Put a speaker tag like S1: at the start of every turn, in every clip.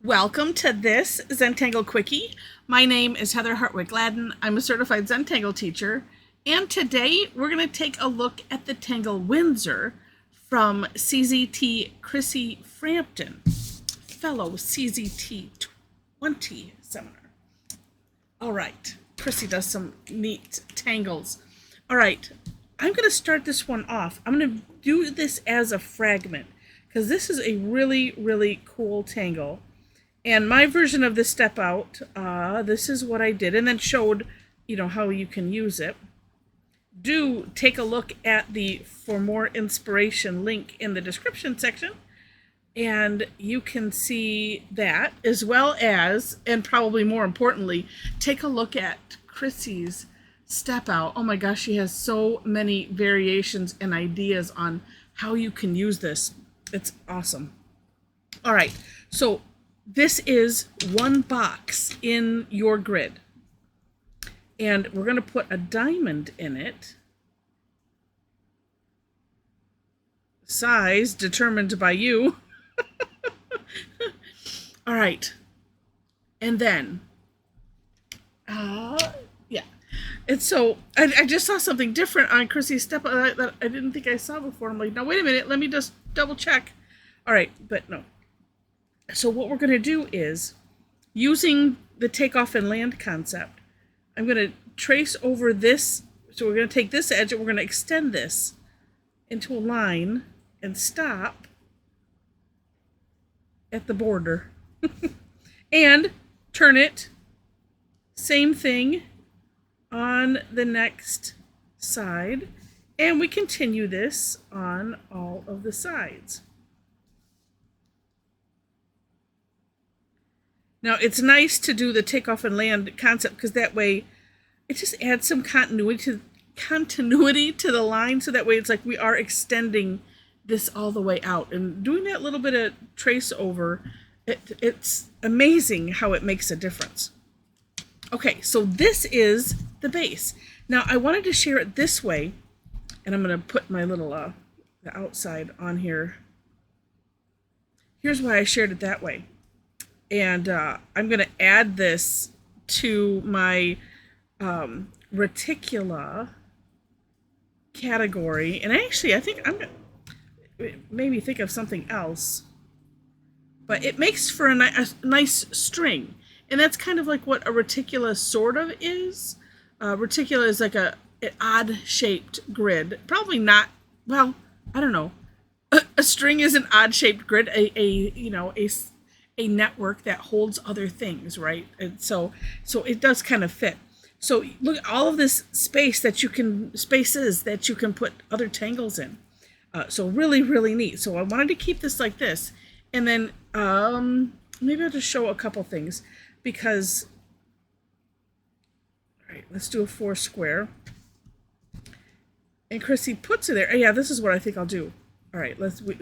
S1: Welcome to this Zentangle Quickie. My name is Heather Hartwick Gladden. I'm a certified Zentangle teacher, and today we're going to take a look at the Tangle Windsor from CZT Chrissie Frampton, fellow CZT 20 seminar. All right, Chrissie does some neat tangles. All right, I'm going to start this one off. I'm going to do this as a fragment because this is a really cool tangle. And my version of the step out, this is what I did, and then showed, how you can use it. Do take a look at the For More Inspiration link in the description section, and you can see that, as well as, and probably more importantly, take a look at Chrissie's step out. Oh my gosh, she has so many variations and ideas on how you can use this. It's awesome. All right, so this is one box in your grid, and we're going to put a diamond in it. Size determined by you. All right, and then, yeah. And so I just saw something different on Chrissie's step that I didn't think I saw before. I'm like, no, wait a minute, let me just double check. All right, but no. So what we're going to do is, using the takeoff and land concept, I'm going to trace over this. So we're going to take this edge and we're going to extend this into a line and stop at the border. And turn it. Same thing on the next side. And we continue this on all of the sides. Now, it's nice to do the takeoff and land concept because that way it just adds some continuity to the line, so that way it's like we are extending this all the way out. And doing that little bit of trace over, it's amazing how it makes a difference. Okay, so this is the base. Now, I wanted to share it this way, and I'm going to put my little the outside on here. Here's why I shared it that way. And I'm going to add this to my reticula category. And actually, I think I'm going to maybe think of something else. But it makes for a nice string. And that's kind of like what a reticula sort of is. Reticula is like an odd-shaped grid. Probably not, well, I don't know. A string is an odd-shaped grid. A network that holds other things, right? And so it does kind of fit. So look at all of this spaces that you can put other tangles in. So really neat. So I wanted to keep this like this, and then maybe I'll just show a couple things because. All right, let's do a 4 square. And Chrissy puts it there. Yeah, this is what I think I'll do. All right,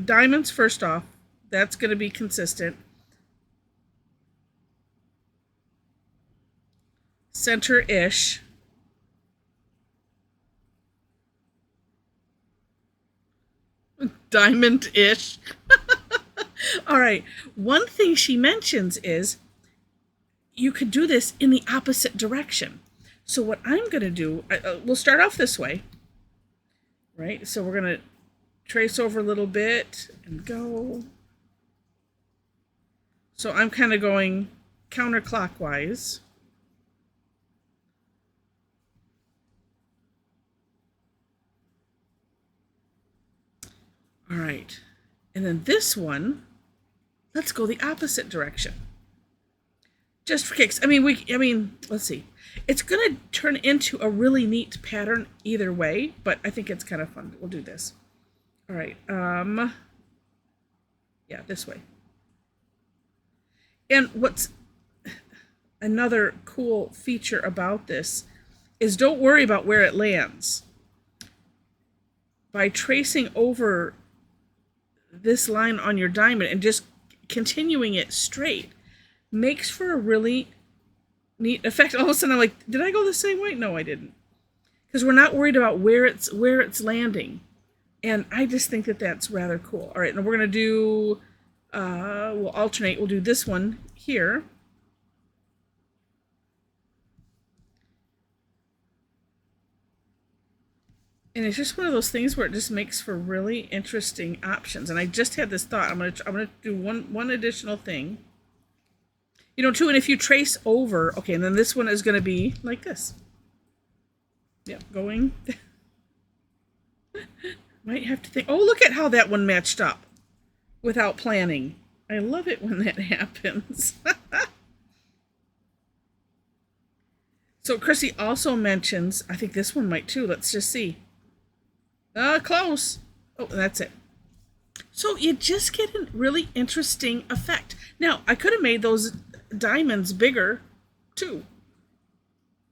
S1: diamonds first off. That's going to be consistent. Center-ish. Diamond-ish. All right. One thing she mentions is you could do this in the opposite direction. So what I'm going to do, we'll start off this way. Right? So we're going to trace over a little bit and go. So I'm kind of going counterclockwise. All right, and then this one, let's go the opposite direction. Just for kicks. Let's see. It's gonna turn into a really neat pattern either way, but I think it's kind of fun. We'll do this. All right. Yeah, this way. And what's another cool feature about this is don't worry about where it lands. By tracing over this line on your diamond and just continuing it straight makes for a really neat effect. All of a sudden I'm like, did I go the same way? No, I didn't. Because we're not worried about where it's landing. And I just think that that's rather cool. All right, now we're going to do we'll alternate. We'll do this one here. And it's just one of those things where it just makes for really interesting options. And I just had this thought. I'm gonna do one additional thing. You know, too, and if you trace over, okay, and then this one is gonna be like this. Yep, going. Might have to think. Oh, look at how that one matched up without planning. I love it when that happens. So Chrissy also mentions, I think this one might too. Let's just see. Close. Oh, that's it. So you just get a really interesting effect. Now, I could have made those diamonds bigger too.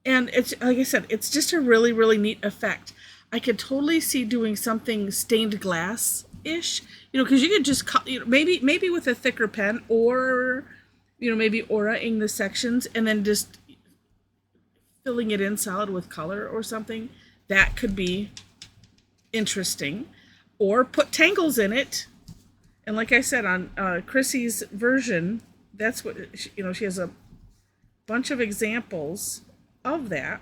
S1: And it's, like I said, it's just a really, really neat effect. I could totally see doing something stained glass-ish, you know, because you could just, you know, maybe with a thicker pen, or, you know, maybe aura-ing the sections and then just filling it in solid with color or something. That could be interesting. Or put tangles in it. And like I said, on Chrissy's version, that's what, you know, she has a bunch of examples of that.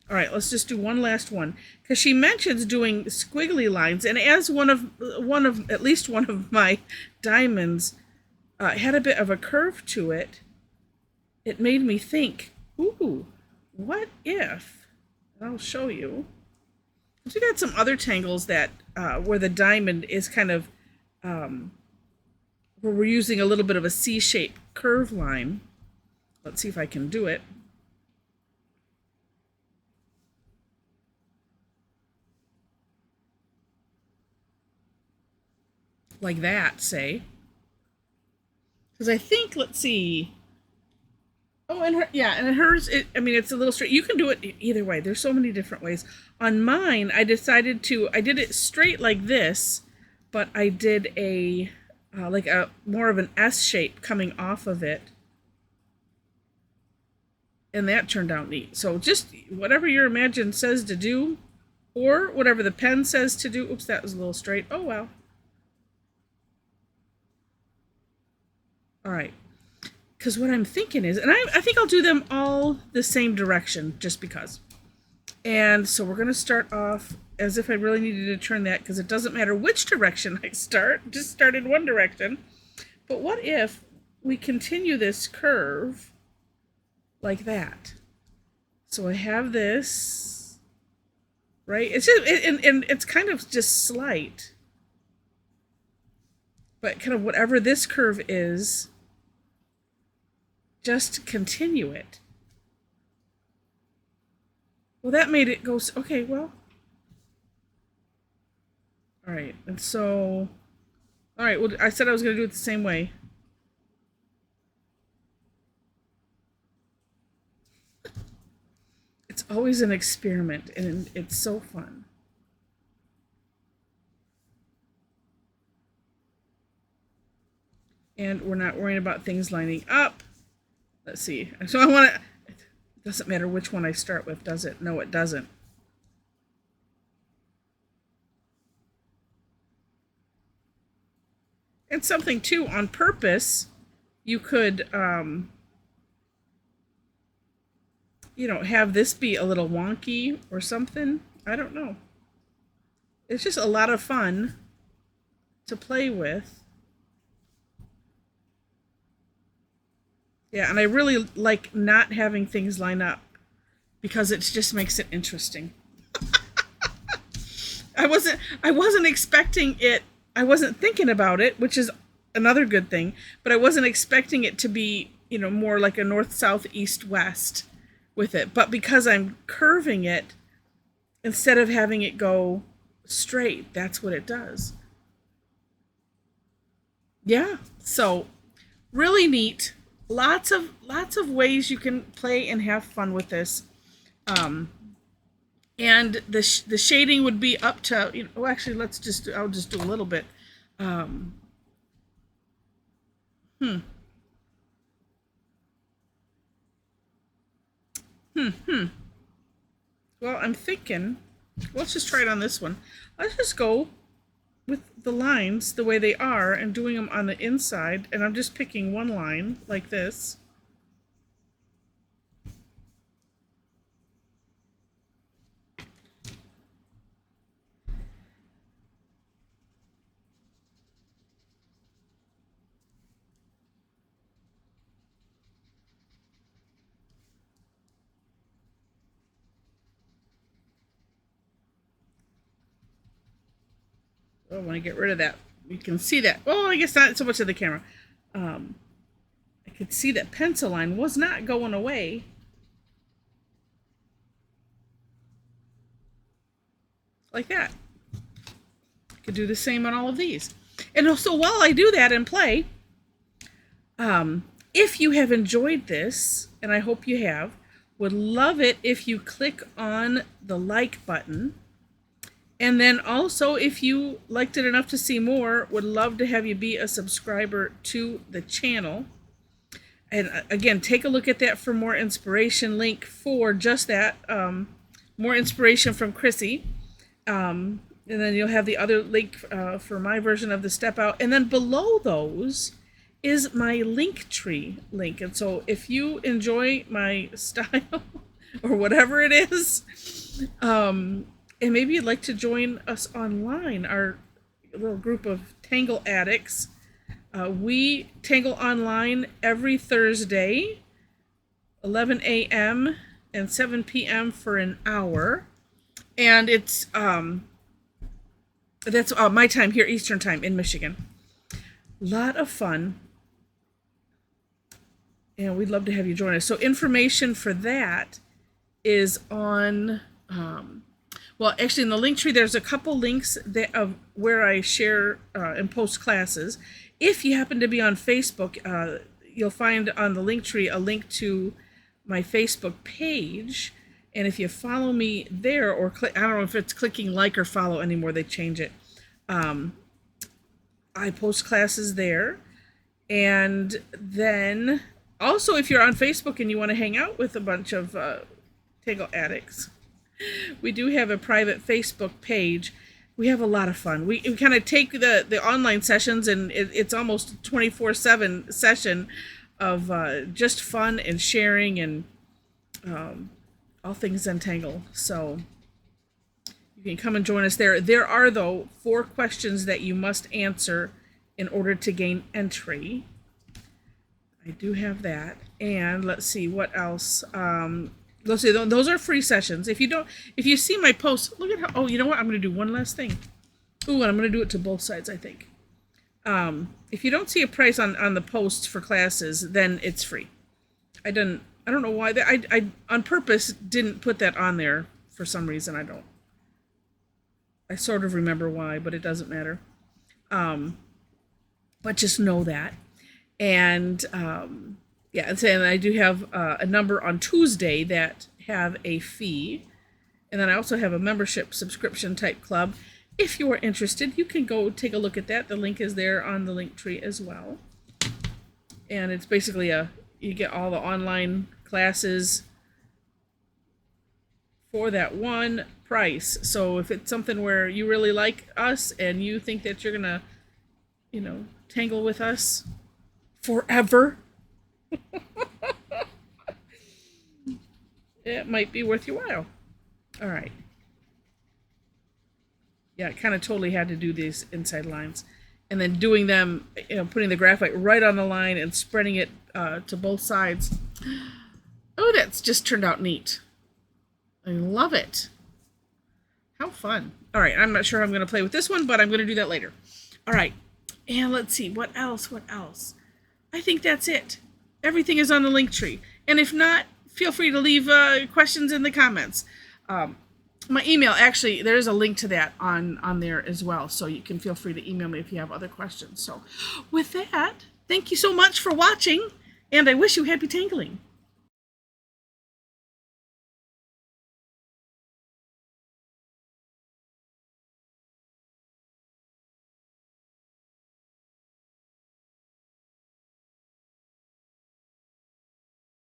S1: All right, let's just do one last one, because she mentions doing squiggly lines, and as at least one of my diamonds had a bit of a curve to it, it made me think, ooh, what if, and I'll show you. We got some other tangles that where the diamond is kind of where we're using a little bit of a C-shaped curve line. Let's see if I can do it. Like that, say. Because I think, let's see. Oh, and her, yeah, and hers, I mean, it's a little straight. You can do it either way. There's so many different ways. On mine, I did it straight like this, but I did a, like a more of an S shape coming off of it. And that turned out neat. So just whatever your imagination says to do, or whatever the pen says to do. Oops, that was a little straight. Oh, well. All right. Because what I'm thinking is, and I think I'll do them all the same direction, just because. And so we're going to start off as if I really needed to turn that, because it doesn't matter which direction I start, just start in one direction. But what if we continue this curve like that? So I have this, right? It's just, and it's kind of just slight. But kind of whatever this curve is, just continue it. Well, that made it go, okay, well. All right, and so, all right, well, I said I was going to do it the same way. It's always an experiment, and it's so fun. And we're not worrying about things lining up. Let's see. So I want to, it doesn't matter which one I start with, does it? No, it doesn't. And something too, on purpose, you could, you know, have this be a little wonky or something. I don't know. It's just a lot of fun to play with. Yeah, and I really like not having things line up, because it just makes it interesting. I wasn't expecting it. I wasn't thinking about it, which is another good thing, but I wasn't expecting it to be, you know, more like a north, south, east, west with it. But because I'm curving it, instead of having it go straight, that's what it does. Yeah, so really neat. Lots of ways you can play and have fun with this. And the shading would be up to, you know, oh, actually, I'll just do a little bit. Well, I'm thinking, let's just try it on this one. Let's just go with the lines the way they are and doing them on the inside, and I'm just picking one line like this. Oh, I want to get rid of that. You can see that. Oh, I guess not so much of the camera. I could see that pencil line was not going away. Like that. I could do the same on all of these. And also, while I do that and play, if you have enjoyed this, and I hope you have, would love it if you click on the like button. And then also, if you liked it enough to see more, would love to have you be a subscriber to the channel. And again, take a look at that for more inspiration. Link for just that, more inspiration from Chrissie. And then you'll have the other link for my version of the step out. And then below those is my Linktree link. And so if you enjoy my style or whatever it is, and maybe you'd like to join us online, our little group of Tangle addicts. We tangle online every Thursday, 11 a.m. and 7 p.m. for an hour. And it's, that's my time here, Eastern time in Michigan. Lot of fun. And we'd love to have you join us. So information for that is on, well, actually in the Linktree, there's a couple links of where I share and post classes. If you happen to be on Facebook, you'll find on the Linktree a link to my Facebook page. And if you follow me there or click, I don't know if it's clicking like or follow anymore, they change it. I post classes there. And then also, if you're on Facebook and you want to hang out with a bunch of Tangle addicts, we do have a private Facebook page. We have a lot of fun. We kind of take the online sessions, and it's almost a 24/7 session of just fun and sharing and all things Zentangle. So you can come and join us there. There are, though, 4 questions that you must answer in order to gain entry. I do have that. And let's see what else. Let's see, those are free sessions. If you see my posts, look at how, oh, you know what? I'm going to do one last thing. Ooh, and I'm going to do it to both sides, I think. If you don't see a price on the posts for classes, then it's free. I don't know why. I on purpose didn't put that on there for some reason. I sort of remember why, but it doesn't matter. But just know that. And yeah, and I do have a number on Tuesday that have a fee. And then I also have a membership subscription type club. If you're interested, you can go take a look at that. The link is there on the Linktree as well. And it's basically you get all the online classes for that one price. So if it's something where you really like us and you think that you're going to, tangle with us forever, it might be worth your while. All right. Yeah, I kind of totally had to do these inside lines. And then doing them, putting the graphite right on the line and spreading it to both sides. Oh, that's just turned out neat. I love it. How fun. All right, I'm not sure how I'm going to play with this one, but I'm going to do that later. All right, and let's see, what else? I think that's it. Everything is on the Linktree. And if not, feel free to leave questions in the comments. My email, actually, there's a link to that on there as well, so you can feel free to email me if you have other questions. So with that, thank you so much for watching, and I wish you happy tangling.